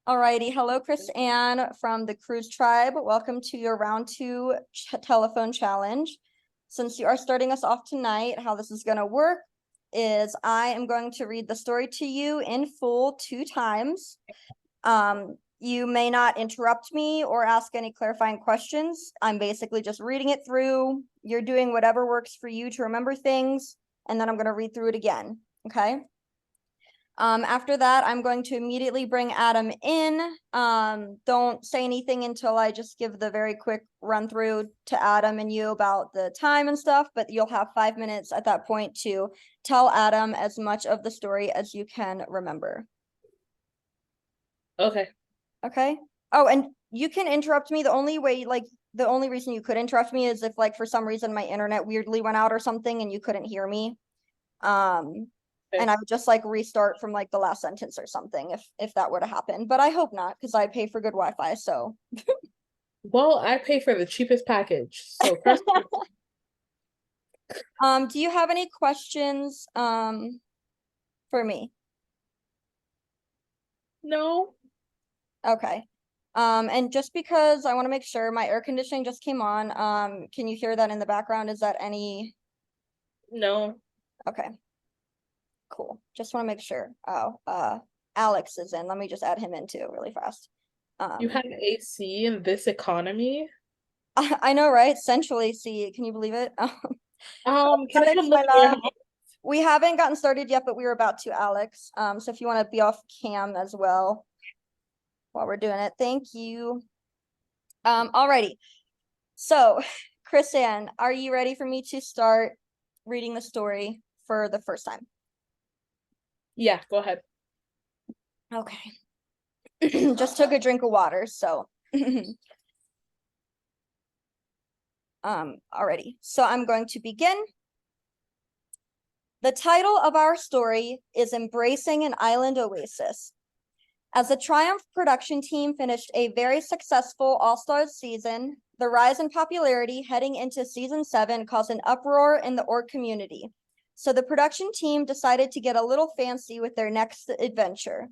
Alrighty, hello, Chris Ann from the Cruz tribe. Welcome to your round two telephone challenge. Since you are starting us off tonight, how this is going to work is I am going to read the story to you in full 2 times. You may not interrupt me or ask any clarifying questions. I'm basically just reading it through. You're doing whatever works for you to remember things, and then I'm going to read through it again, okay? After that, I'm going to immediately bring Adam in. Don't say anything until I just give the very quick run through to Adam and you about the time and stuff, but you'll have 5 minutes at that point to tell Adam as much of the story as you can remember. Okay. Okay? Oh, and you can interrupt me. The only reason you could interrupt me is if, for some reason my internet weirdly went out or something and you couldn't hear me. And I would just restart from the last sentence or something if that were to happen. But I hope not, because I pay for good Wi-Fi, so. Well, I pay for the cheapest package. So first do you have any questions for me? No. Okay. And just because I want to make sure my air conditioning just came on, can you hear that in the background? Is that any? No. Okay. Cool. Just want to make sure. Oh, Alex is in. Let me just add him in too really fast. You have AC in this economy? I know, right? Central AC. Can you believe it? Can I come my live in your love. house? We haven't gotten started yet, but we were about to, Alex. So if you want to be off cam as well while we're doing it, thank you. Alrighty. So, Chris Ann, are you ready for me to start reading the story for the first time? Yeah, go ahead. Okay. Just took a drink of water, so. Alrighty. So I'm going to begin. The title of our story is Embracing an Island Oasis. As the Triumph production team finished a very successful All-Star season, the rise in popularity heading into season 7 caused an uproar in the orc community. So the production team decided to get a little fancy with their next adventure.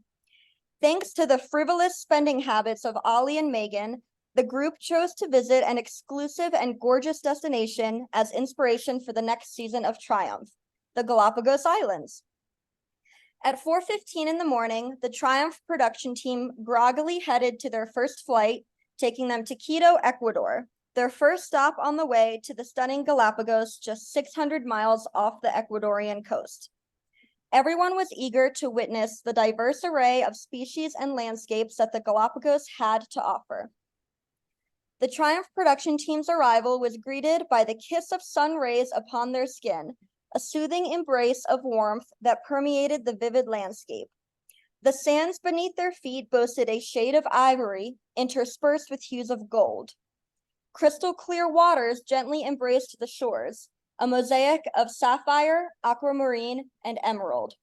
Thanks to the frivolous spending habits of Ollie and Megan, the group chose to visit an exclusive and gorgeous destination as inspiration for the next season of Triumph, the Galapagos Islands. At 4:15 in the morning, the Triumph production team groggily headed to their first flight, taking them to Quito, Ecuador, their first stop on the way to the stunning Galapagos just 600 miles off the Ecuadorian coast. Everyone was eager to witness the diverse array of species and landscapes that the Galapagos had to offer. The Triumph production team's arrival was greeted by the kiss of sun rays upon their skin, a soothing embrace of warmth that permeated the vivid landscape. The sands beneath their feet boasted a shade of ivory interspersed with hues of gold. Crystal clear waters gently embraced the shores, a mosaic of sapphire, aquamarine, and emerald.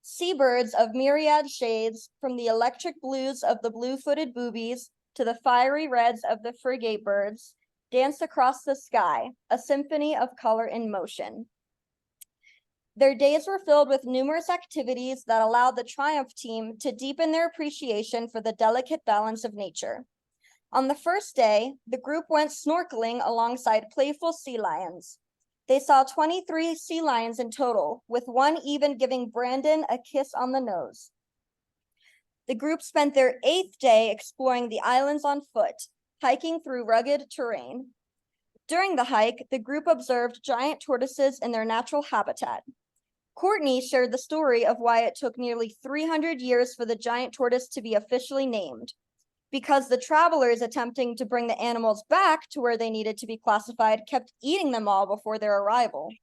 Seabirds of myriad shades, from the electric blues of the blue-footed boobies to the fiery reds of the frigate birds, danced across the sky, a symphony of color in motion. Their days were filled with numerous activities that allowed the Triumph team to deepen their appreciation for the delicate balance of nature. On the first day, the group went snorkeling alongside playful sea lions. They saw 23 sea lions in total, with one even giving Brandon a kiss on the nose. The group spent their 8th day exploring the islands on foot, hiking through rugged terrain. During the hike, the group observed giant tortoises in their natural habitat. Courtney shared the story of why it took nearly 300 years for the giant tortoise to be officially named. Because the travelers attempting to bring the animals back to where they needed to be classified kept eating them all before their arrival.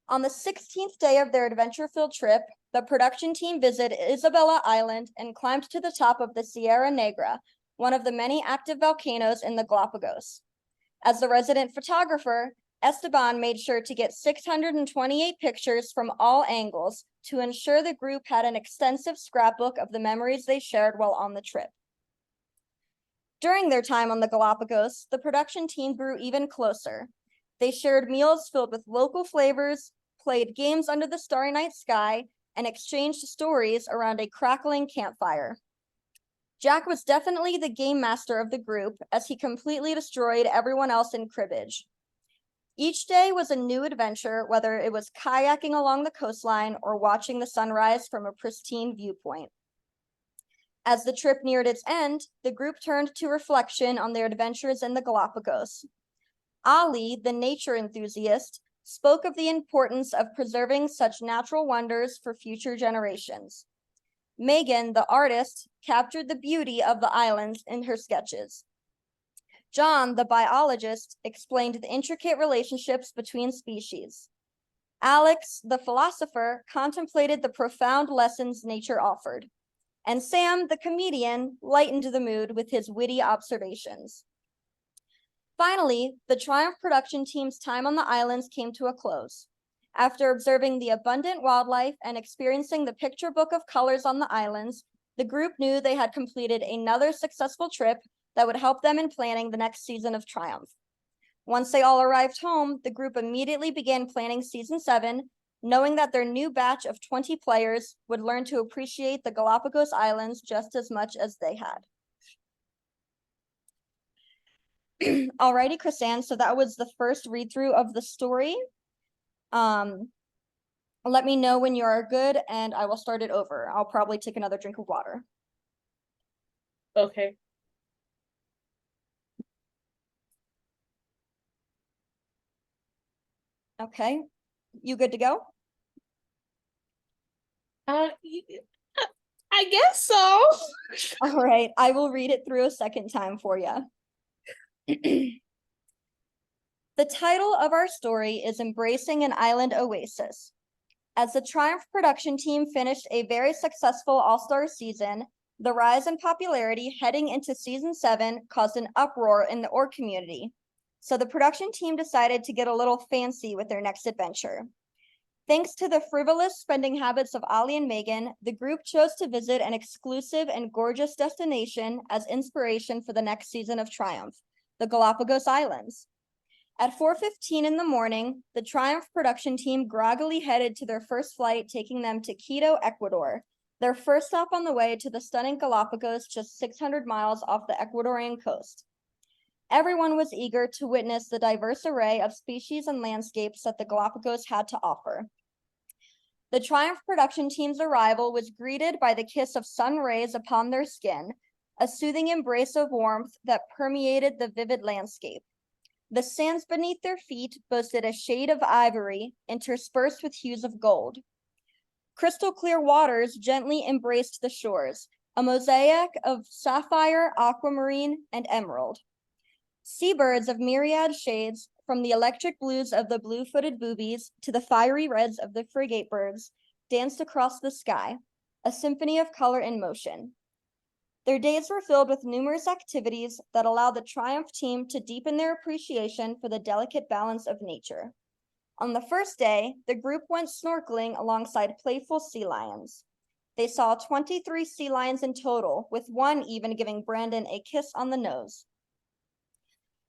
On the 16th day of their adventure-filled trip, the production team visited Isabella Island and climbed to the top of the Sierra Negra, one of the many active volcanoes in the Galapagos. As the resident photographer, Esteban made sure to get 628 pictures from all angles to ensure the group had an extensive scrapbook of the memories they shared while on the trip. During their time on the Galapagos, the production team grew even closer. They shared meals filled with local flavors, played games under the starry night sky, and exchanged stories around a crackling campfire. Jack was definitely the game master of the group, as he completely destroyed everyone else in cribbage. Each day was a new adventure, whether it was kayaking along the coastline or watching the sunrise from a pristine viewpoint. As the trip neared its end, the group turned to reflection on their adventures in the Galapagos. Ali, the nature enthusiast, spoke of the importance of preserving such natural wonders for future generations. Megan, the artist, captured the beauty of the islands in her sketches. John, the biologist, explained the intricate relationships between species. Alex, the philosopher, contemplated the profound lessons nature offered. And Sam, the comedian, lightened the mood with his witty observations. Finally, the Triumph production team's time on the islands came to a close. After observing the abundant wildlife and experiencing the picture book of colors on the islands, the group knew they had completed another successful trip that would help them in planning the next season of Triumph. Once they all arrived home, the group immediately began planning season 7, knowing that their new batch of 20 players would learn to appreciate the Galapagos Islands just as much as they had. Alrighty, Chrisanne, so that was the first read through of the story. Let me know when you are good and I will start it over. I'll probably take another drink of water. Okay. Okay, you good to go? Uh, I guess so. All right, I will read it through a second time for you. The title of our story is Embracing an Island Oasis. As the Triumph production team finished a very successful all-star season, the rise in popularity heading into season 7 caused an uproar in the org community. So the production team decided to get a little fancy with their next adventure. Thanks to the frivolous spending habits of Ali and Megan, the group chose to visit an exclusive and gorgeous destination as inspiration for the next season of Triumph, the Galapagos Islands. At 4:15 in the morning, the Triumph production team groggily headed to their first flight, taking them to Quito, Ecuador, their first stop on the way to the stunning Galapagos, just 600 miles off the Ecuadorian coast. Everyone was eager to witness the diverse array of species and landscapes that the Galapagos had to offer. The Triumph production team's arrival was greeted by the kiss of sun rays upon their skin, a soothing embrace of warmth that permeated the vivid landscape. The sands beneath their feet boasted a shade of ivory interspersed with hues of gold. Crystal clear waters gently embraced the shores, a mosaic of sapphire, aquamarine, and emerald. Seabirds of myriad shades, from the electric blues of the blue-footed boobies to the fiery reds of the frigate birds, danced across the sky, a symphony of color in motion. Their days were filled with numerous activities that allowed the Triumph team to deepen their appreciation for the delicate balance of nature. On the first day, the group went snorkeling alongside playful sea lions. They saw 23 sea lions in total, with one even giving Brandon a kiss on the nose.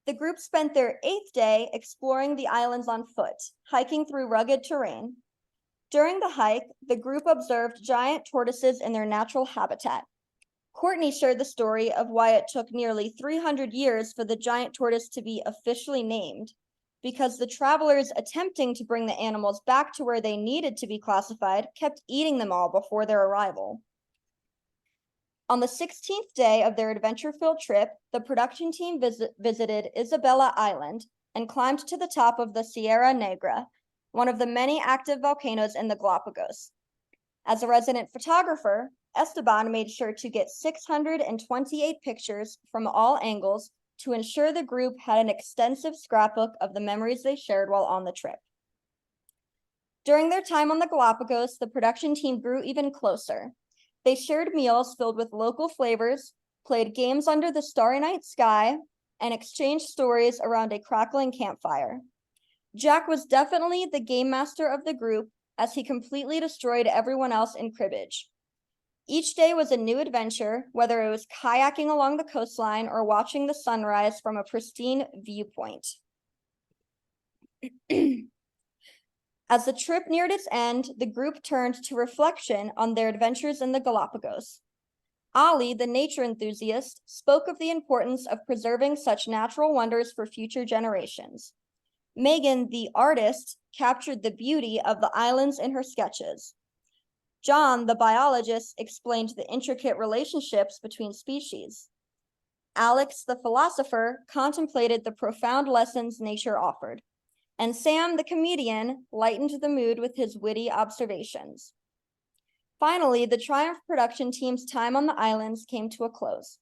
The group spent their 8th day exploring the islands on foot, hiking through rugged terrain. During the hike, the group observed giant tortoises in their natural habitat. Courtney shared the story of why it took nearly 300 years for the giant tortoise to be officially named, because the travelers attempting to bring the animals back to where they needed to be classified kept eating them all before their arrival. On the 16th day of their adventure-filled trip, the production team visited Isabella Island and climbed to the top of the Sierra Negra, one of the many active volcanoes in the Galapagos. As a resident photographer, Esteban made sure to get 628 pictures from all angles to ensure the group had an extensive scrapbook of the memories they shared while on the trip. During their time on the Galapagos, the production team grew even closer. They shared meals filled with local flavors, played games under the starry night sky, and exchanged stories around a crackling campfire. Jack was definitely the game master of the group, as he completely destroyed everyone else in cribbage. Each day was a new adventure, whether it was kayaking along the coastline or watching the sunrise from a pristine viewpoint. As the trip neared its end, the group turned to reflection on their adventures in the Galapagos. Ali, the nature enthusiast, spoke of the importance of preserving such natural wonders for future generations. Megan, the artist, captured the beauty of the islands in her sketches. John, the biologist, explained the intricate relationships between species. Alex, the philosopher, contemplated the profound lessons nature offered. And Sam, the comedian, lightened the mood with his witty observations. Finally, the Triumph production team's time on the islands came to a close.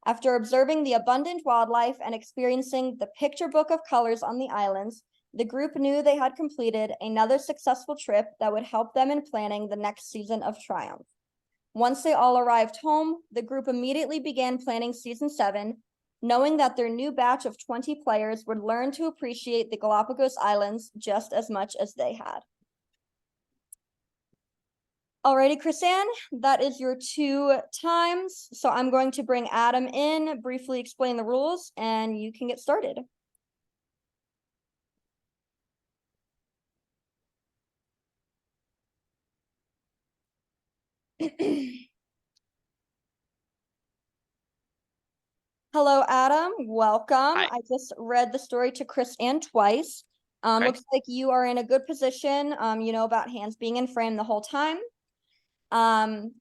After observing the abundant wildlife and experiencing the picture book of colors on the islands, the group knew they had completed another successful trip that would help them in planning the next season of Triumph. Once they all arrived home, the group immediately began planning season 7, knowing that their new batch of 20 players would learn to appreciate the Galapagos Islands just as much as they had. Alrighty, Chrisanne, that is your 2 times. So I'm going to bring Adam in, briefly explain the rules, and you can get started. Hello, Adam. Welcome. Hi. I just read the story to Chrisanne twice. Okay. Looks like you are in a good position. You know about hands being in frame the whole time.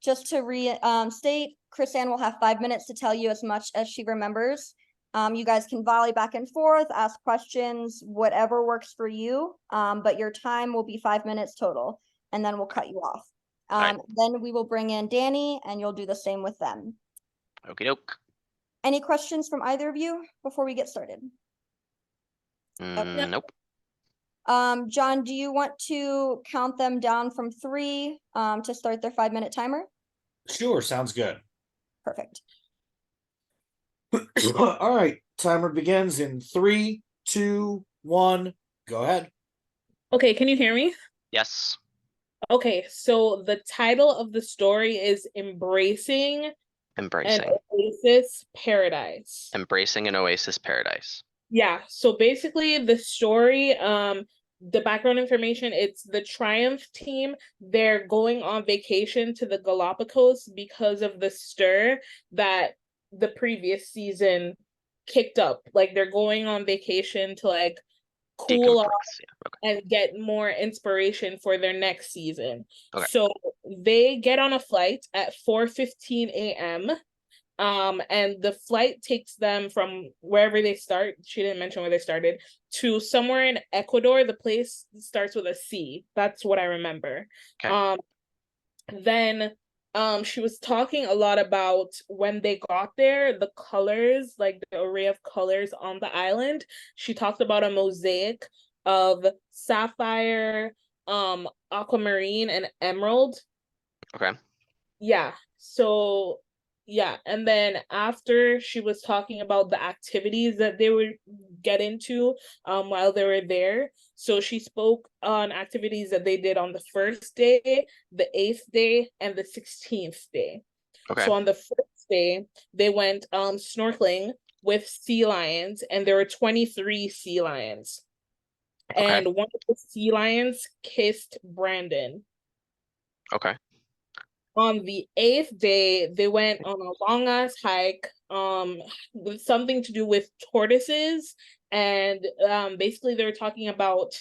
Just to state, Chrisanne will have 5 minutes to tell you as much as she remembers. You guys can volley back and forth, ask questions, whatever works for you. But your time will be 5 minutes total, and then we'll cut you off. Alright. Then we will bring in Danny, and you'll do the same with them. Okie doke. Any questions from either of you before we get started? Nope. John, do you want to count them down from 3 to start their 5-minute timer? Sure, sounds good. Perfect. All right, timer begins in 3, 2, 1. Go ahead. Okay, can you hear me? Yes. Okay, so the title of the story is Embracing an Oasis Paradise. Embracing an Oasis Paradise. Yeah, so basically the story, the background information, it's the Triumph team. They're going on vacation to the Galapagos because of the stir that the previous season kicked up. Like, they're going on vacation to like cool off and get more inspiration for their next season. Okay. So they get on a flight at 4:15 a.m. And the flight takes them from wherever they start. She didn't mention where they started, to somewhere in Ecuador. The place starts with a C. That's what I remember. Okay. Then she was talking a lot about when they got there, the colors, like the array of colors on the island. She talked about a mosaic of sapphire, aquamarine, and emerald. Okay. Yeah. So yeah, and then after she was talking about the activities that they would get into while they were there. So she spoke on activities that they did on the 1st day, the 8th day, and the 16th day. Okay. So on the 1st day, they went snorkeling with sea lions, and there were 23 sea lions. Okay. And one of the sea lions kissed Brandon. Okay. On the 8th day, they went on a long ass hike, with something to do with tortoises, and basically they were talking about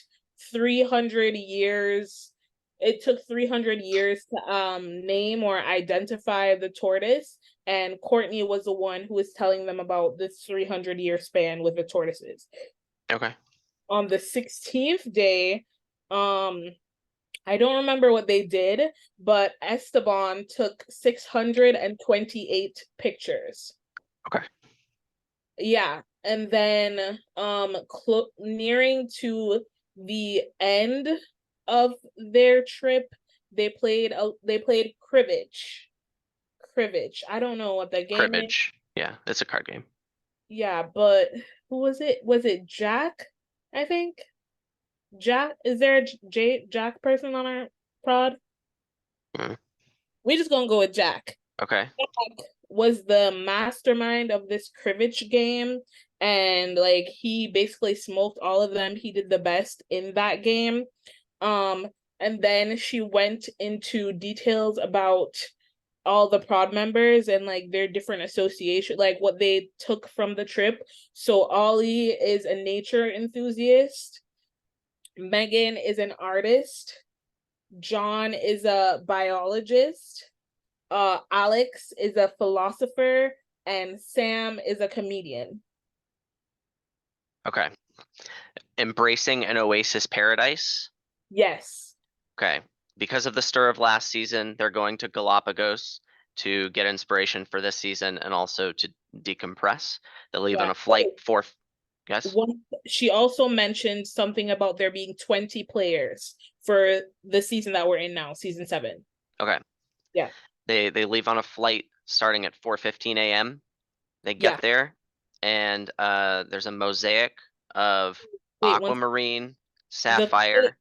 300 years. It took 300 years to name or identify the tortoise, and Courtney was the one who was telling them about this 300-year span with the tortoises. Okay. On the 16th day, I don't remember what they did, but Esteban took 628 pictures. Okay. Yeah, and then nearing to the end of their trip, they played cribbage. Cribbage. I don't know what that game is. Cribbage. Yeah, it's a card game. Yeah, but who was it? Was it Jack? I think. Jack, is there a Jack person on our prod? We just gonna go with Jack. Okay. Jack was the mastermind of this cribbage game, and like he basically smoked all of them. He did the best in that game. And then she went into details about all the prod members and like their different association, like what they took from the trip. So Ollie is a nature enthusiast. Megan is an artist. John is a biologist. Alex is a philosopher, and Sam is a comedian. Okay. Embracing an oasis paradise. Yes. Okay. Because of the stir of last season, they're going to Galapagos to get inspiration for this season and also to decompress. They leave on Yeah. a flight for, yes? She also mentioned something about there being 20 players for the season that we're in now, season 7. Okay. Yeah. They leave on a flight starting at 4:15 a.m. They Yeah. get there and there's a mosaic of Wait, aquamarine, sapphire.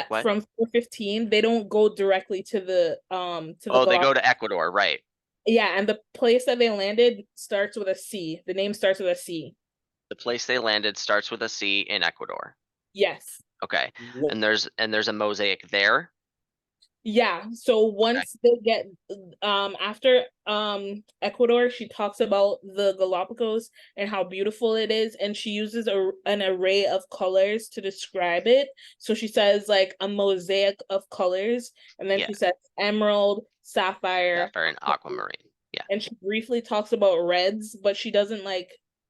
What? from 4:15, they don't go directly to the Oh, they Galapagos. go to Ecuador, right? Yeah, and the place that they landed starts with a C. The name starts with a C. The place they landed starts with a C in Ecuador. Yes. Okay. And there's a mosaic there. Yeah, so once they get after Ecuador, she talks about the Galapagos and how beautiful it is, and she uses an array of colors to describe it. So she says like a mosaic of colors, and then Yeah. she says emerald, sapphire, Sapphire and aquamarine. Yeah. and she briefly talks about reds, but she doesn't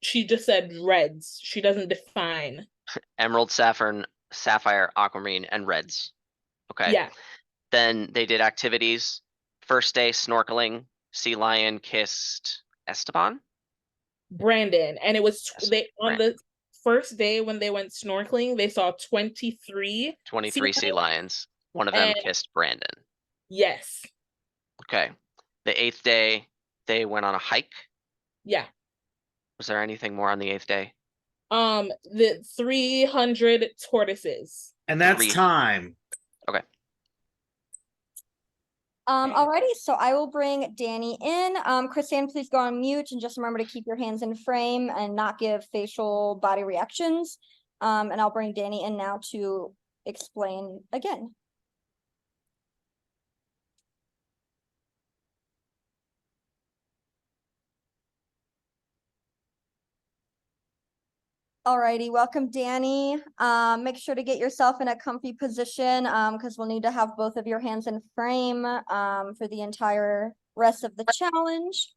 she just said reds. She doesn't define. Emerald, sapphire, aquamarine, and reds. Okay. Yeah. Then they did activities. First day, snorkeling. Sea lion kissed Esteban. Brandon, and it was Yes, they on Brandon. the first day when they went snorkeling, they saw 23 sea lions. One of them and kissed Brandon. yes. Okay. The 8th day, they went on a hike. Yeah. Was there anything more on the 8th day? The 300 tortoises. And that's time. Okay. Alrighty, so I will bring Danny in. Chrisanne, please go on mute and just remember to keep your hands in frame and not give facial body reactions. And I'll bring Danny in now to explain again. Alrighty, welcome Danny. Make sure to get yourself in a comfy position because we'll need to have both of your hands in frame for the entire rest of the challenge.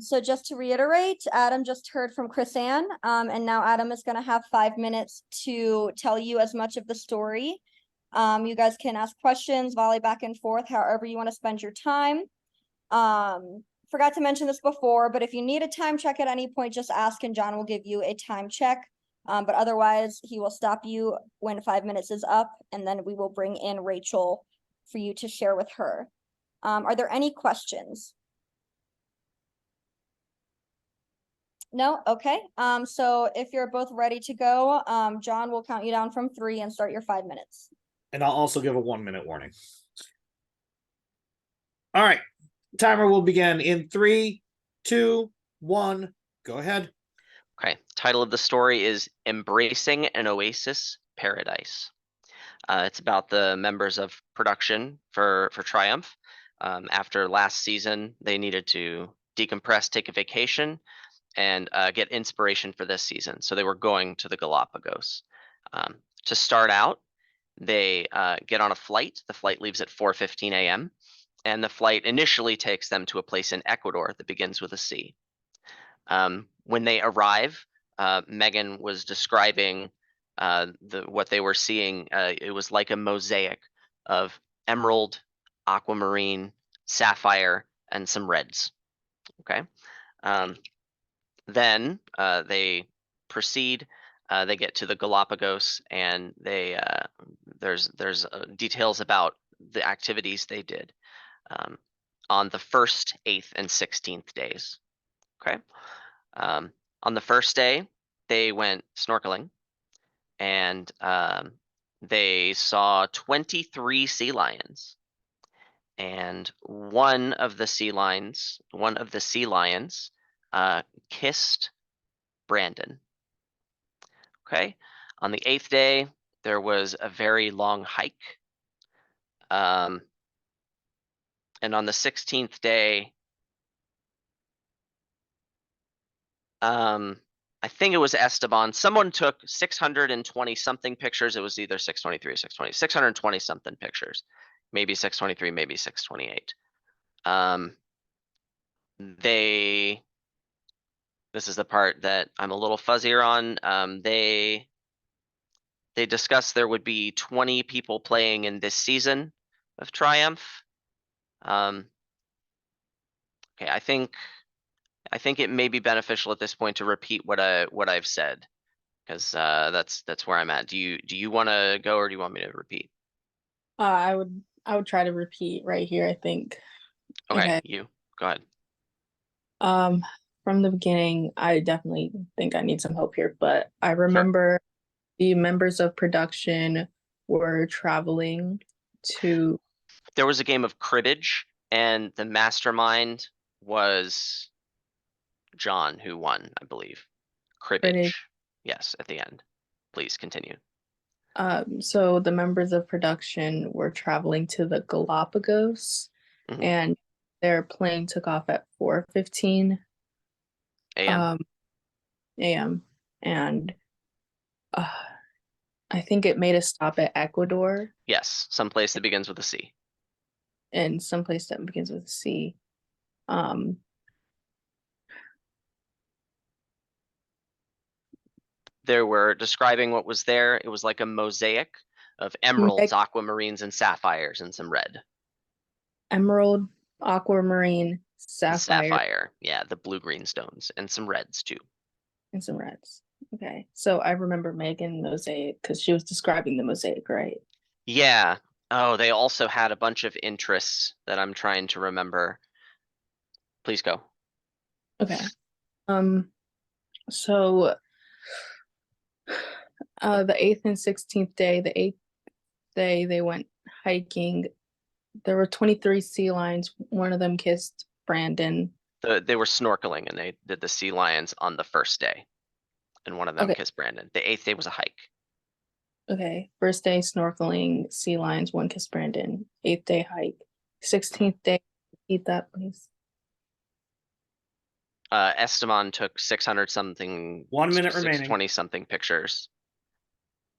So just to reiterate, Adam just heard from Chrisanne, and now Adam is gonna have 5 minutes to tell you as much of the story. You guys can ask questions, volley back and forth, however you want to spend your time. Forgot to mention this before, but if you need a time check at any point, just ask and John will give you a time check. But otherwise, he will stop you when 5 minutes is up, and then we will bring in Rachel for you to share with her. Are there any questions? No? Okay. So if you're both ready to go, John will count you down from 3 and start your 5 minutes. And I'll also give a 1-minute warning. All right. Timer will begin in 3, 2, 1. Go ahead. Okay. Title of the story is Embracing an Oasis Paradise. It's about the members of production for Triumph. After last season, they needed to decompress, take a vacation, and get inspiration for this season. So they were going to the Galapagos. To start out, they get on a flight. The flight leaves at 4:15 a.m. And the flight initially takes them to a place in Ecuador that begins with a C. When they arrive, Megan was describing what they were seeing. It was like a mosaic of emerald, aquamarine, sapphire, and some reds. Okay. Then they proceed. They get to the Galapagos, and there's details about the activities they did on the 1st, 8th, and 16th days. Okay. On the first day, they went snorkeling, and they saw 23 sea lions. And one of the sea lions kissed Brandon. Okay. On the 8th day, there was a very long hike. And on the 16th day, I think it was Esteban. Someone took 620 something pictures. It was either 623 or 620, 620 something pictures. Maybe 623, maybe 628. This is the part that I'm a little fuzzier on. They discussed there would be 20 people playing in this season of Triumph. Okay, I think it may be beneficial at this point to repeat what I've said, because that's where I'm at. Do you want to go, or do you want me to repeat? I would try to repeat right here, I think. Okay, Okay. you go ahead. From the beginning, I definitely think I need some help here, but I remember the members of production were traveling to There was a game of cribbage, and the mastermind was John, who won, I believe. Cribbage. Yes, at the end. Please continue. So the members of production were traveling to the Galapagos, Mhm. and their plane took off at 4:15 AM. a.m. and I think it made a stop at Ecuador Yes, someplace that begins with a C. and someplace that begins with C. They were describing what was there. It was like a mosaic of emeralds, aquamarines, and sapphires, and some red. Emerald, aquamarine, And sapphire, yeah, the blue-green stones, and some reds too. and some reds. Okay, so I remember Megan mosaic because she was describing the mosaic, right? Yeah. Oh, they also had a bunch of interests that I'm trying to remember. Please go. Okay. So the 8th and 16th day, the 8th day they went hiking. There were 23 sea lions. One of them kissed Brandon. They were snorkeling, and they did the sea lions on the first day, and one of them Okay. kissed Brandon. The 8th day was a hike. Okay. First day snorkeling, sea lions, one kissed Brandon. 8th day hike. 16th day, repeat that, please. Esteban took 600 something. 1 minute remaining. 620 something pictures.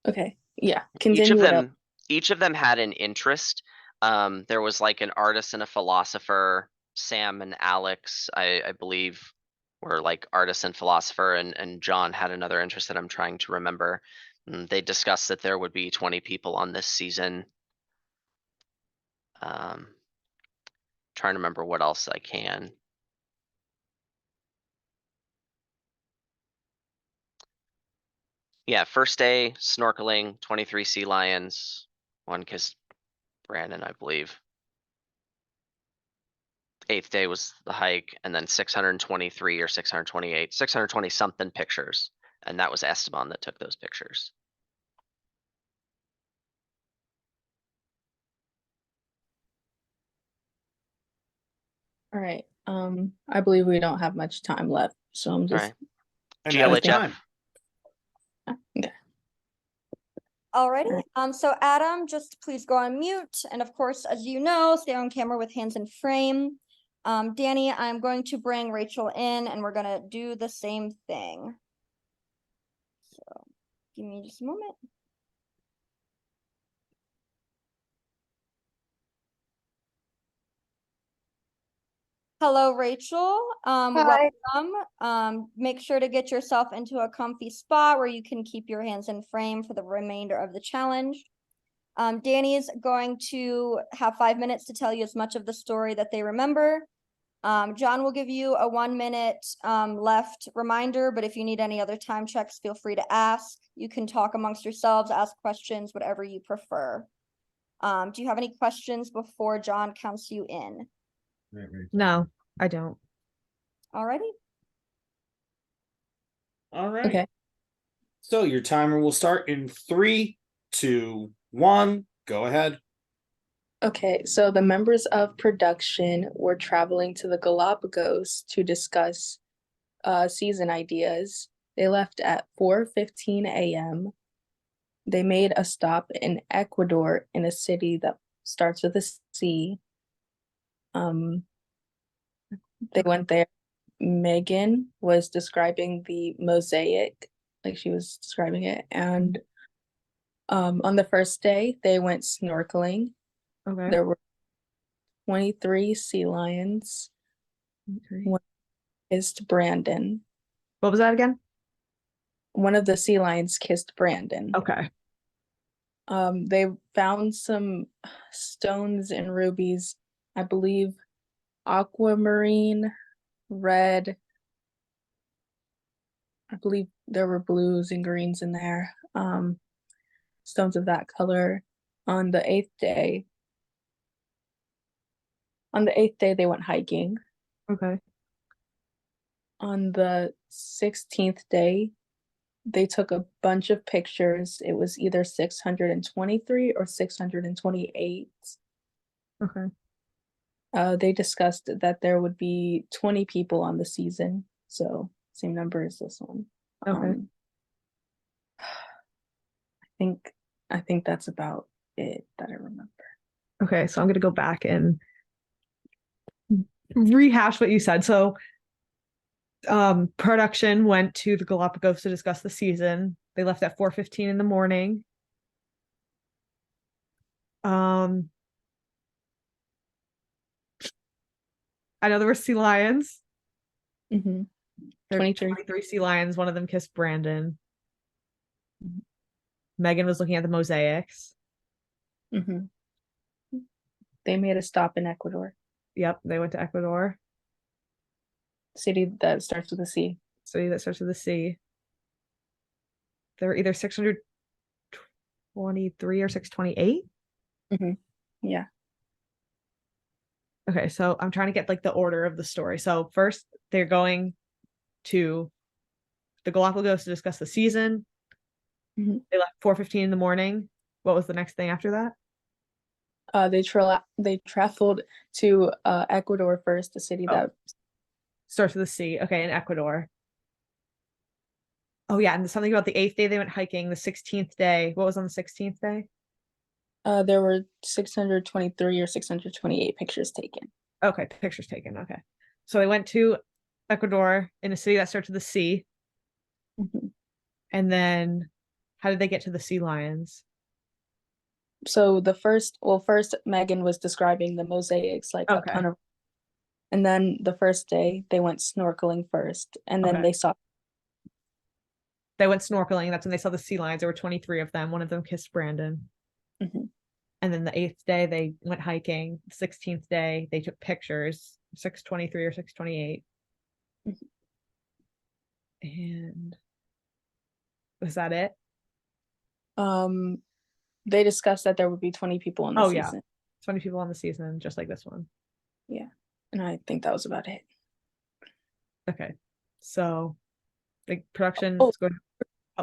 Okay. Yeah. Continue it up. Each of them had an interest. There was like an artist and a philosopher. Sam and Alex, I believe, were like artist and philosopher, and John had another interest that I'm trying to remember. They discussed that there would be 20 people on this season. Trying to remember what else I can. Yeah, first day snorkeling, 23 sea lions, one kissed Brandon, I believe. 8th day was the hike, and then 623 or 628, 620 something pictures. And that was Esteban that took those pictures. All right. I believe we don't have much time left, so I'm just Alright. And GLHF. that is time. okay. Alrighty, so Adam, just please go on mute, and of course, as you know, stay on camera with hands in frame. Danny, I'm going to bring Rachel in, and we're gonna do the same thing. So, give me just a moment. Hello, Rachel. Hi. Welcome. Make sure to get yourself into a comfy spot where you can keep your hands in frame for the remainder of the challenge. Danny is going to have 5 minutes to tell you as much of the story that they remember. John will give you a 1 minute left reminder, but if you need any other time checks, feel free to ask. You can talk amongst yourselves, ask questions, whatever you prefer. Do you have any questions before John counts you in? No, I don't. Alrighty. All right. Okay. So your timer will start in 3, 2, 1. Go ahead. Okay, so the members of production were traveling to the Galapagos to discuss season ideas. They left at 4:15 a.m. They made a stop in Ecuador in a city that starts with a C. Um, they went there. Megan was describing the mosaic, like she was describing it, and on the first day they went snorkeling. Okay. There were 23 sea lions. Okay. One kissed Brandon. What was that again? One of the sea lions kissed Brandon. Okay. They found some stones and rubies, I believe aquamarine, red. I believe there were blues and greens in there. Stones of that color. On the eighth day, they went hiking. Okay. On the 16th day, they took a bunch of pictures. It was either 623 or 628. Okay. They discussed that there would be 20 people on the season, so same number as this one. Okay. I think that's about it that I remember. Okay. So I'm gonna go back and rehash what you said. So production went to the Galapagos to discuss the season. They left at 4:15 in the morning. I know there were sea lions. Mm-hmm. There were 23. 23 sea lions. One of them kissed Brandon. Megan was looking at the mosaics. Mm-hmm. They made a stop in Ecuador, Yep, they went to Ecuador, city that starts with a C. city that starts with a C. There were either 623 or 628. Yeah. Okay, so I'm trying to get like the order of the story. So first they're going to the Galapagos to discuss the season. Mhm. They left 4:15 in the morning. What was the next thing after that? They traveled to Ecuador first, the city Oh. that Starts with a C. Okay, in Ecuador. Oh yeah, and something about the 8th day they went hiking. The 16th day. What was on the 16th day? there were 623 or 628 pictures taken. Okay, pictures taken. Okay. So they went to Ecuador in a city that starts with a C. Mhm. And then how did they get to the sea lions? So first Megan was describing the mosaics, like Okay. and then the first day they went snorkeling first, and then Okay. They went snorkeling. That's when they saw the sea lions. There were 23 of them. One of them kissed Brandon. Mhm. And then the 8th day they went hiking. The 16th day they took pictures. 623 or 628. Mhm. And was that it? They discussed that there would be 20 people in the season. 20 people on the season, just like this one. Yeah, and I think that was about it. Okay. So the production Oh, is going.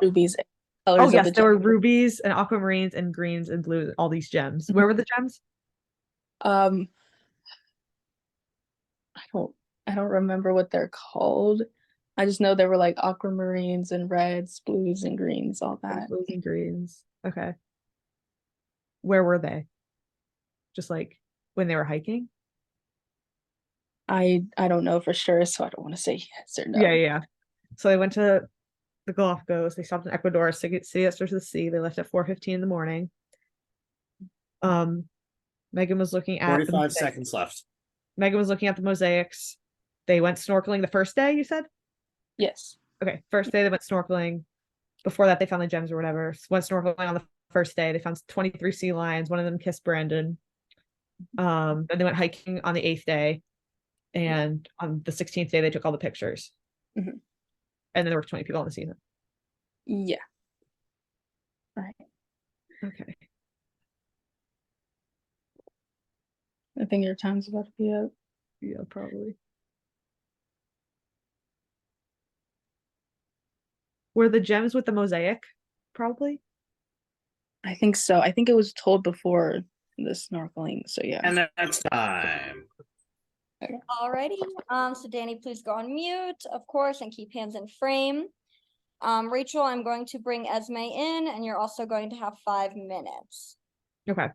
rubies. Oh Colors of yes, the there were gem. rubies and aquamarines and greens and blues, all these gems. Where were the gems? I don't remember what they're called. I just know there were like aquamarines and reds, blues and greens, all that. Blues and greens. Okay. Where were they? Just like when they were hiking? I don't know for sure, so I don't want to say yes or no. Yeah. So they went to the Galapagos. They stopped in Ecuador, city that starts with the sea. They left at 4:15 in the morning. Megan was looking at 45 seconds left. Megan was looking at the mosaics. They went snorkeling the first day, you said? Yes. Okay, first day they went snorkeling. Before that, they found the gems or whatever. Went snorkeling on the first day. They found 23 sea lions. One of them kissed Brandon. Then they went hiking on the 8th day. And on the 16th day, they took all the pictures. Mhm. And then there were 20 people on the season. Yeah. Right. Okay. I think your time's about to be up. Yeah, probably. Were the gems with the mosaic? Probably. I think so. I think it was told before the snorkeling. So yeah. And that's time. Alrighty, so Danny, please go on mute, of course, and keep hands in frame. Rachel, I'm going to bring Esme in, and you're also going to have 5 minutes. Okay.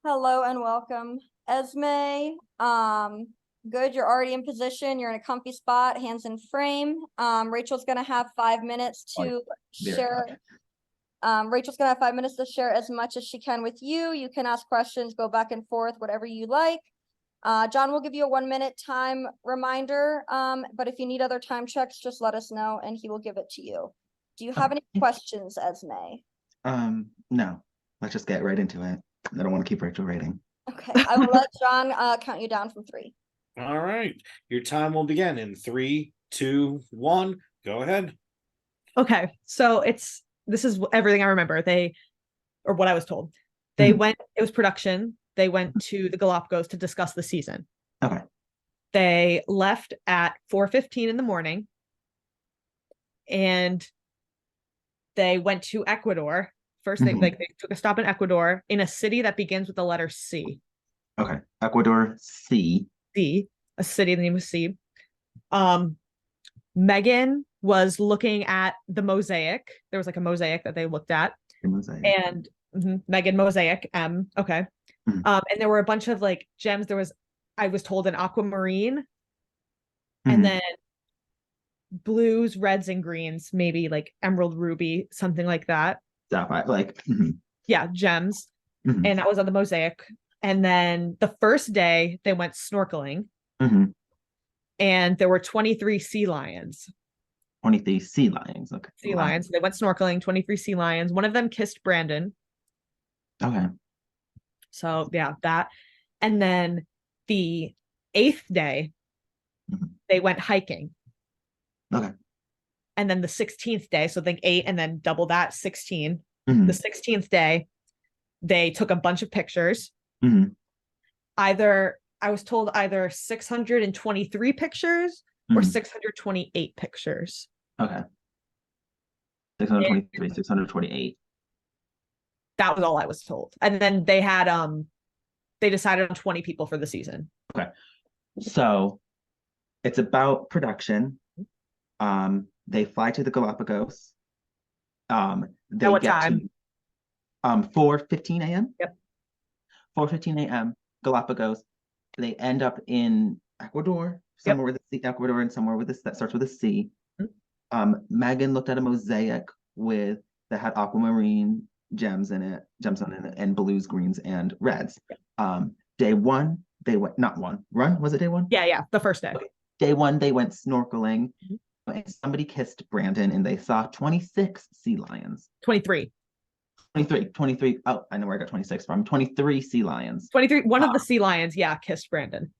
Hello and welcome, Esme. Good, you're already in position. You're in a comfy spot, hands in frame. Rachel's gonna have 5 minutes to share. Rachel's gonna have 5 minutes to share as much as she can with you. You can ask questions, go back and forth, whatever you like. John will give you a 1 minute time reminder. But if you need other time checks, just let us know and he will give it to you. Do you have any questions, Esme? No. Let's just get right into it. I don't want to keep Rachel waiting. Okay, I will let John count you down from 3. All right. Your time will begin in 3, 2, 1. Go ahead. Okay, so this is everything I remember. Or what I was told. They went, it was production. They went to the Galapagos to discuss the season. Okay. They left at 4:15 in the morning. And they went to Ecuador. First, they took a stop in Ecuador in a city that begins with the letter C. Okay. Ecuador, C. C, a city, the name of C. Megan was looking at the mosaic. There was like a mosaic that they looked at. And Megan Mosaic, M. Okay. And there were a bunch of like gems. I was told, an aquamarine, and then blues, reds, and greens, maybe like emerald, ruby, something like that. Sapphire, like yeah, gems. And that was on the mosaic. And then the first day they went snorkeling, and there were 23 sea lions. 23 sea lions. Okay. Sea lions. They went snorkeling, 23 sea lions. One of them kissed Brandon. Okay. So yeah, that. And then the 8th day, they went hiking. Okay. And then the 16th day, so think 8 and then double that, 16. The 16th day, they took a bunch of pictures. I was told either 623 pictures or 628 pictures. Okay. 623, 628. That was all I was told. And then they had they decided on 20 people for the season. Okay. So it's about production. They fly to the Galapagos. They At what get time? to 4:15 a.m. Yep. 4:15 a.m. Galapagos. They end up in Ecuador, somewhere with the Ecuador, and somewhere with this that starts with a C. Megan looked at a mosaic that had aquamarine gemstone in it, and blues, greens, and reds. Day 1, they went was it day 1? Yeah, the first day. Okay. Day 1, they went snorkeling. And somebody kissed Brandon, and they saw 26 sea lions. 23. 23. Oh, I know where I got 26 from. 23 sea lions. 23. One of the sea lions, kissed Brandon.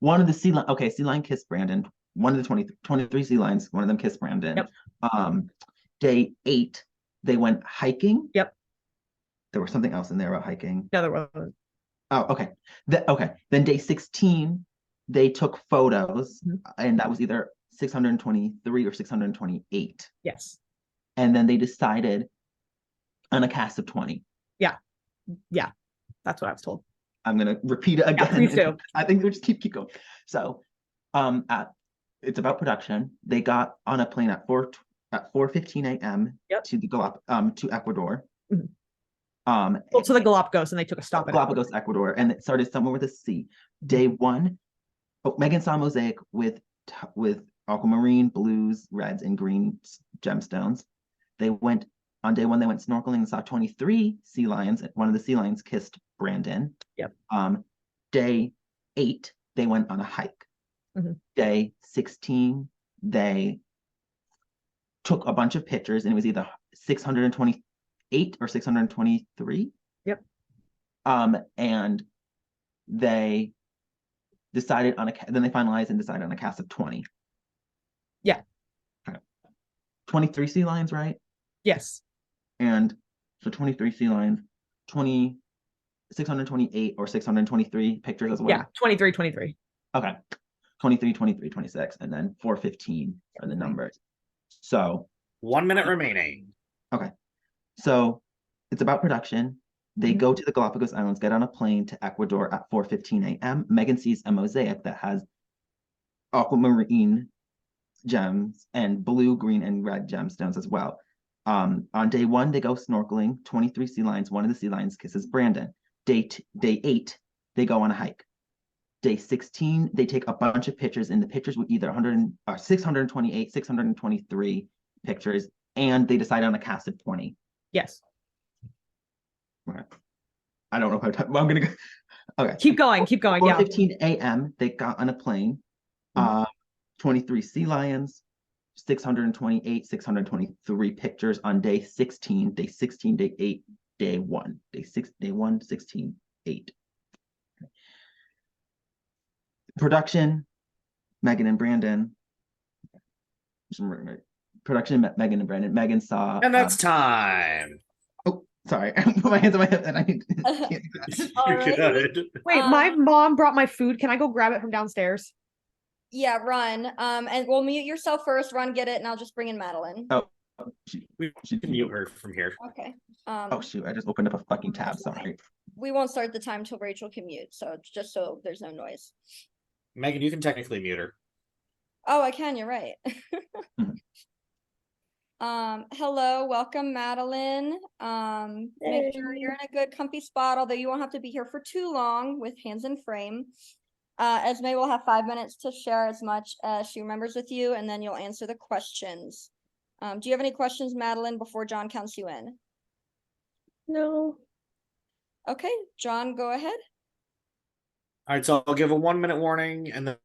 One of the sea lion kissed Brandon. One of the 23 sea lions, one of them kissed Brandon. Yep. Day 8, they went hiking. Yep. There was something else in there about hiking. No, there wasn't. Oh, okay. Then day 16, they took photos, and that was either 623 or 628. Yes. And then they decided on a cast of 20. Yeah. That's what I was told. I'm gonna repeat it again. Yeah, please do. I think we'll just keep going. So it's about production. They got on a plane at 4:15 a.m. To Ecuador. To the Galapagos, and they took a stop at Galapagos, Ecuador, and it started somewhere with a C. Day 1, Megan saw a mosaic with aquamarine, blues, reds, and green gemstones. On day 1, they went snorkeling and saw 23 sea lions. One of the sea lions kissed Brandon. Yep. Day 8, they went on a hike. Day 16, they took a bunch of pictures, and it was either 628 or 623. Yep. And they decided then they finalized and decided on a cast of 20. Yeah. Okay. 23 sea lions, right? Yes. And so 23 sea lions, 628 or 623 pictures as well. Yeah, 23. Okay. 23, 23, 26, and then 4:15 are the numbers. So 1 minute remaining. Okay. So it's about production. They go to the Galapagos Islands, get on a plane to Ecuador at 4:15 a.m. Megan sees a mosaic that has aquamarine gems and blue, green, and red gemstones as well. On day 1, they go snorkeling, 23 sea lions. One of the sea lions kisses Brandon. Day 8, they go on a hike. Day 16, they take a bunch of pictures, and the pictures were either 628, 623 pictures, and they decide on a cast of 20. Yes. Okay. I don't know if I'm gonna go. Okay. Keep going. Yeah. 4:15 a.m. they got on a plane. 23 sea lions, 628, 623 pictures on day 16, day 16, day 8, day 1. Day 1, 16, 8. Production, Megan and Brandon. Production, Megan and Brandon. Megan saw. And that's time. Oh, sorry. I put my hands on my hip and I can't. You're Alright. good. Wait, my mom brought my food. Can I go grab it from downstairs? Yeah, run. And we'll mute yourself first, run, get it, and I'll just bring in Madeline. Oh, We can mute her from here. Okay. oh shoot! I just opened up a fucking tab. Sorry. We won't start the time till Rachel can mute, so it's just so there's no noise. Megan, you can technically mute her. Oh, I can, you're right. Mhm. Hello, welcome, Madeline. Make sure you're in a good comfy spot, although you won't have to be here for too long with hands in frame. Esme will have 5 minutes to share as much as she remembers with you, and then you'll answer the questions. Do you have any questions, Madeline, before John counts you in? No. Okay, John, go ahead. All right, so I'll give a 1 minute warning, and then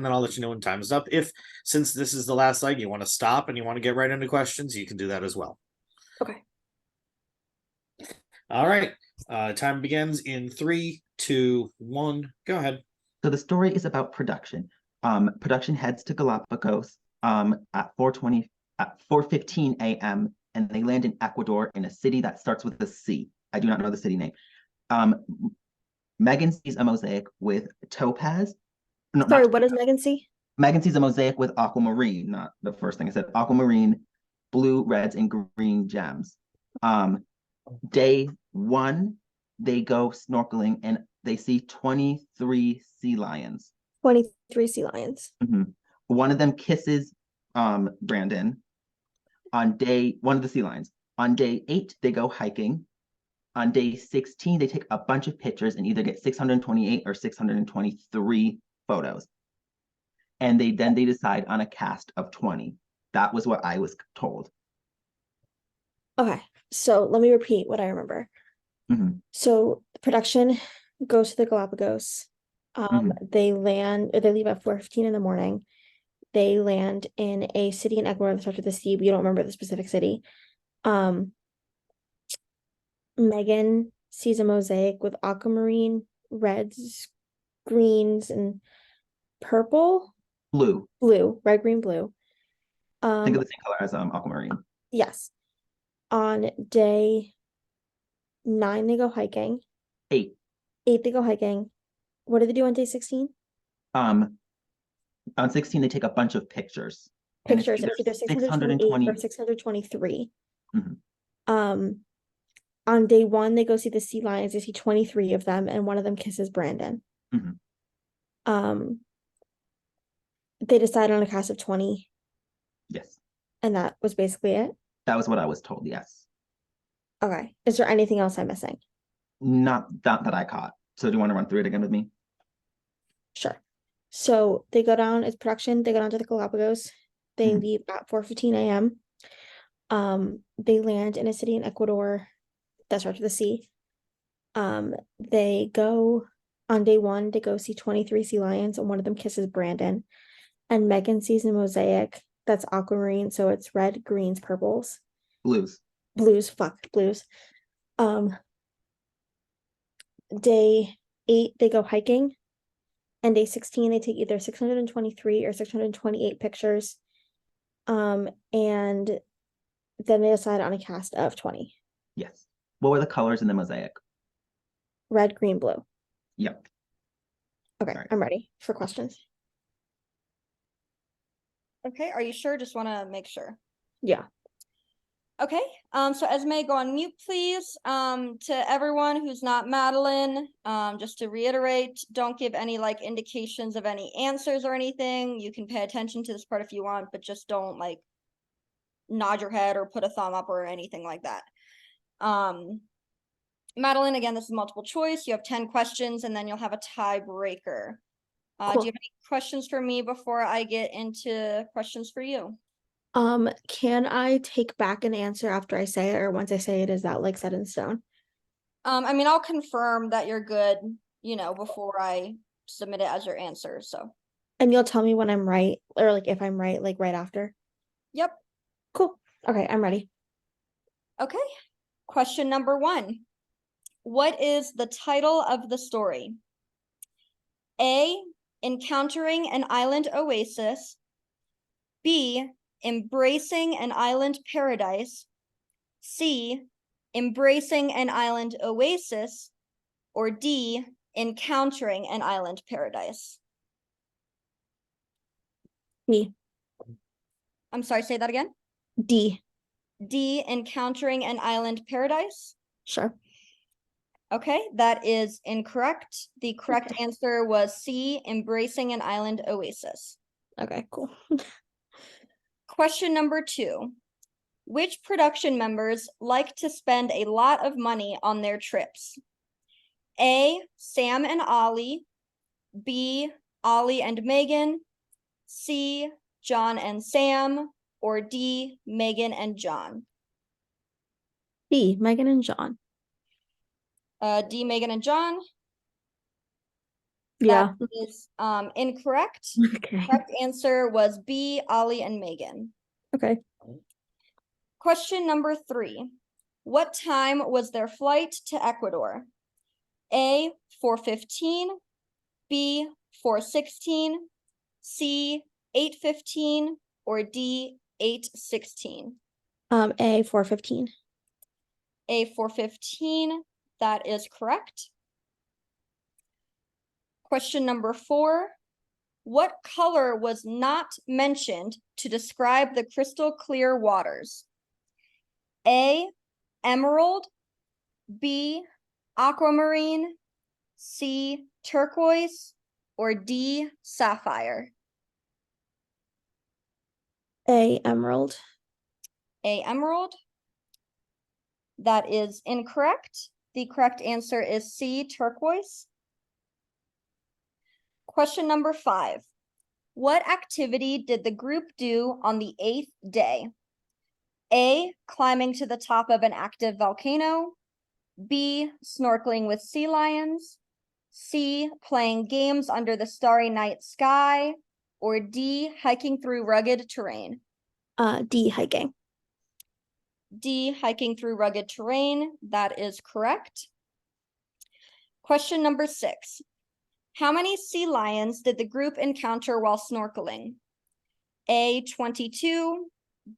I'll let you know when time is up. If, since this is the last slide, you want to stop and you want to get right into questions, you can do that as well. Okay. All right, time begins in 3, 2, 1. Go ahead. So the story is about production. Production heads to Galapagos at 4:15 a.m. and they land in Ecuador in a city that starts with a C. I do not know the city name. Megan sees a mosaic with topaz. No, Sorry, not what does Megan see? Megan sees a mosaic with aquamarine, not the first thing I said, aquamarine, blue, reds, and green gems. Day 1, they go snorkeling and they see 23 sea lions. 23 sea lions. One of them kisses Brandon on one of the sea lions. On day 8, they go hiking. On day 16, they take a bunch of pictures and either get 628 or 623 photos. And they decide on a cast of 20. That was what I was told. Okay, so let me repeat what I remember. Mhm. So the production goes to the Galapagos. They leave at 4:15 in the morning. They land in a city in Ecuador that starts with a C, but you don't remember the specific city. Megan sees a mosaic with aquamarine, reds, greens, and purple. Blue. Red, green, blue. Think of the same color as aquamarine. Yes. On day 9, they go hiking. 8. 8, they go hiking. What do they do on day 16? On 16, they take a bunch of pictures. Pictures. It's either 628 or 623. Mhm. On day 1, they go see the sea lions. They see 23 of them, and one of them kisses Brandon. Mhm. They decide on a cast of 20. Yes. And that was basically it? That was what I was told, yes. Okay. Is there anything else I'm missing? Not that I caught. So do you want to run through it again with me? Sure. So they go down, it's production, they go down to the Galapagos. They leave at 4:15 a.m. They land in a city in Ecuador that starts with a C. They go on day 1, they go see 23 sea lions, and one of them kisses Brandon. And Megan sees a mosaic that's aquamarine, so it's red, greens, purples. Blues. Blues. Day 8, they go hiking. And day 16, they take either 623 or 628 pictures. And then they decide on a cast of 20. Yes. What were the colors in the mosaic? Red, green, blue. Yep. Okay, Right. I'm ready for questions. Okay, are you sure? Just want to make sure. Yeah. Okay, so Esme, go on mute, please. To everyone who's not Madeline, just to reiterate, don't give any like indications of any answers or anything. You can pay attention to this part if you want, but just don't like nod your head or put a thumb up or anything like that. Madeline, again, this is multiple choice. You have 10 questions and then you'll have a tiebreaker. Do Cool. you have any questions for me before I get into questions for you? Can I take back an answer after I say it, or once I say it, is that like set in stone? I mean, I'll confirm that you're good, before I submit it as your answer, so. And you'll tell me when I'm right, or like if I'm right, like right after. Yep. Cool. Okay, I'm ready. Okay. Question number 1. What is the title of the story? A, Encountering an Island Oasis. B, Embracing an Island Paradise. C, Embracing an Island Oasis. Or D, Encountering an Island Paradise. D. I'm sorry, say that again. D. D, Encountering an Island Paradise. Sure. Okay, that is incorrect. The correct answer was C, Embracing an Island Oasis. Okay, cool. Question number 2. Which production members like to spend a lot of money on their trips? A, Sam and Ollie. B, Ollie and Megan. C, John and Sam. Or D, Megan and John. D, Megan and John. D, Megan and John. Yeah. That is incorrect. Okay. Correct answer was B, Ollie and Megan. Okay. Question number 3. What time was their flight to Ecuador? A, 4:15. B, 4:16. C, 8:15. Or D, 8:16. A, 4:15. A, 4:15. That is correct. Question number 4. What color was not mentioned to describe the crystal clear waters? A, emerald. B, aquamarine. C, turquoise. Or D, sapphire. A, emerald. A, emerald. That is incorrect. The correct answer is C, turquoise. Question number 5. What activity did the group do on the 8th day? A, climbing to the top of an active volcano. B, snorkeling with sea lions. C, playing games under the starry night sky. Or D, hiking through rugged terrain. D, hiking. D, hiking through rugged terrain. That is correct. Question number 6. How many sea lions did the group encounter while snorkeling? A, 22.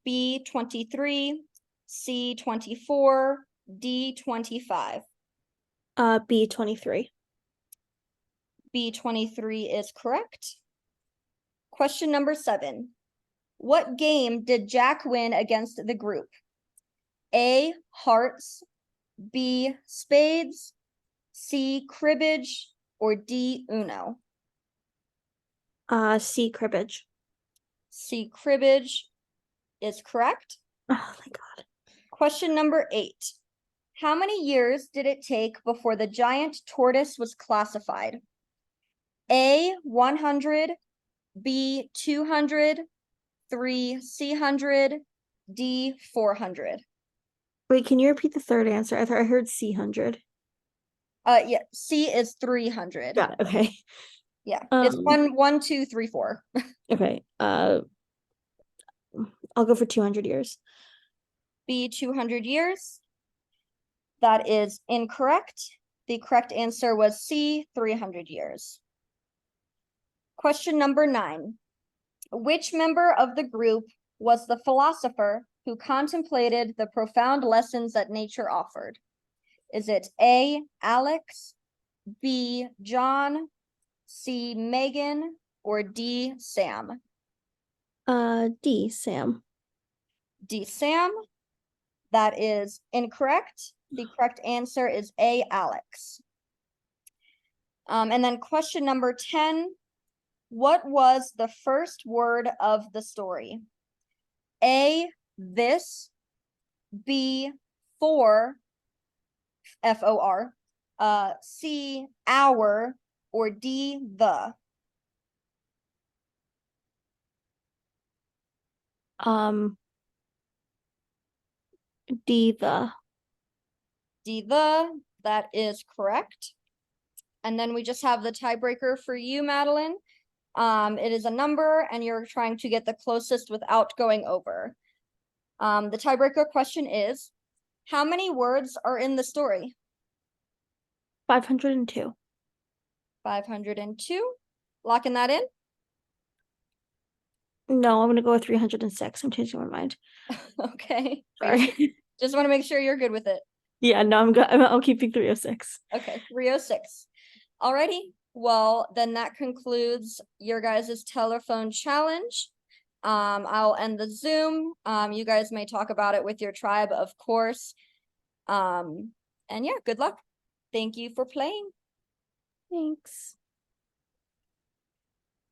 B, 23. C, 24. D, 25. B, 23. B, 23 is correct. Question number 7. What game did Jack win against the group? A, hearts. B, spades. C, cribbage. Or D, Uno. C, cribbage. C, cribbage is correct. Oh my God. Question number 8. How many years did it take before the giant tortoise was classified? A, 100. B, 200. 3, C100. D, 400. Wait, can you repeat the third answer? I thought I heard C100. Yeah, C is 300. Got it. Okay. Yeah, it's 1, 2, 3, 4. Okay. I'll go for 200 years. B, 200 years. That is incorrect. The correct answer was C, 300 years. Question number 9. Which member of the group was the philosopher who contemplated the profound lessons that nature offered? Is it A, Alex, B, John, C, Megan, or D, Sam? D, Sam. D, Sam. That is incorrect. The correct answer is A, Alex. And then question number 10. What was the first word of the story? A, this. B, for. FOR, C, our, or D, the? D, the. D, the, that is correct. And then we just have the tiebreaker for you, Madeline. It is a number and you're trying to get the closest without going over. The tiebreaker question is, how many words are in the story? 502. 502. Locking that in? No, I'm gonna go with 306. I'm changing my mind. Okay. Sorry. Just want to make sure you're good with it. Yeah, no, I'm good. I'm keeping 306. Okay, 306. Alrighty. Well, then that concludes your guys' telephone challenge. I'll end the Zoom. You guys may talk about it with your tribe, of course. And yeah, good luck. Thank you for playing. Thanks.